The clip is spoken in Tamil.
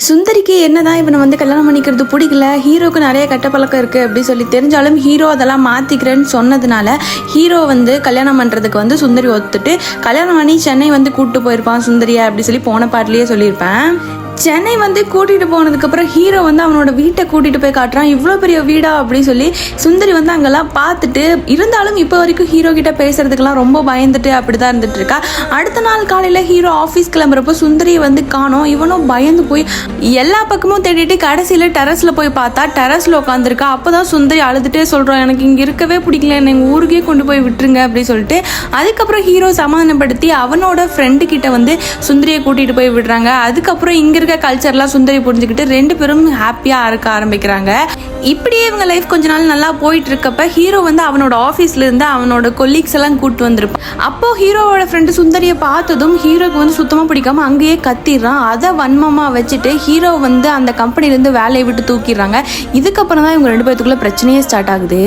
சுந்தரிக்கு என்னதான் இவனை வந்து கல்யாணம் பண்ணிக்கிறது பிடிக்கல, ஹீரோக்கு நிறைய கெட்ட பழக்கம் இருக்குது அப்படி சொல்லி தெரிஞ்சாலும் ஹீரோ அதெல்லாம் மாற்றிக்கிறேன்னு சொன்னதுனால ஹீரோ வந்து கல்யாணம் பண்ணுறதுக்கு வந்து சுந்தரி ஒத்துட்டு கல்யாணம் பண்ணி சென்னை வந்து கூப்பிட்டு போயிருப்பான் சுந்தரியா அப்படி சொல்லி போன பாட்டிலேயே சொல்லியிருப்பேன். சென்னை வந்து கூட்டிகிட்டு போனதுக்கப்புறம் ஹீரோ வந்து அவனோட வீட்டை கூட்டிகிட்டு போய் காட்டுறான். இவ்வளோ பெரிய வீடா அப்படின்னு சொல்லி சுந்தரி வந்து அங்கெல்லாம் பார்த்துட்டு இருந்தாலும் இப்போ வரைக்கும் ஹீரோ கிட்ட பேசுறதுக்கெல்லாம் ரொம்ப பயந்துட்டு அப்படி தான் இருந்துட்டு இருக்கா. அடுத்த நாள் காலையில் ஹீரோ ஆஃபீஸ் கிளம்புறப்போ சுந்தரியை வந்து காணோம். இவனும் பயந்து போய் எல்லா பக்கமும் தேடிட்டு கடைசியில் டெரஸில் போய் பார்த்தா டெரஸில் உட்காந்துருக்கா. அப்போ தான் சுந்தரி அழுதுகிட்டே சொல்கிறான், எனக்கு இங்கே இருக்கவே பிடிக்கல, என்னை எங்கள் ஊருக்கே கொண்டு போய் விட்டுருங்க அப்படின்னு சொல்லிட்டு. அதுக்கப்புறம் ஹீரோ சமாதானப்படுத்தி அவனோட ஃப்ரெண்டு கிட்ட வந்து சுந்தரியை கூட்டிகிட்டு போய் விடுறாங்க. அதுக்கப்புறம் இங்கே கல்ச்சர்லாம் சுந்தரி புரிஞ்சுக்கிட்டு ரெண்டு பேரும் ஹாப்பியா இருக்க ஆரம்பிக்கிறாங்க. இப்படியே இவங்க லைஃப் கொஞ்ச நாள் நல்லா போயிட்டு இருக்கப்ப ஹீரோ வந்து அவனோட ஆஃபீஸ்ல இருந்து அவனோட கொலீக்ஸ் எல்லாம் கூட்டு வந்திருப்பான். அப்போ ஹீரோவோட ஃப்ரெண்டு சுந்தரியை பார்த்ததும் ஹீரோக்கு வந்து சுத்தமா பிடிக்காம அங்கேயே கத்திடுறான். அதை வன்மமா வச்சுட்டு ஹீரோ வந்து அந்த கம்பெனில இருந்து வேலையை விட்டு தூக்கிடுறாங்க. இதுக்கப்புறம் தான் இவங்க ரெண்டு பேத்துக்குள்ள பிரச்சனையே ஸ்டார்ட் ஆகுது.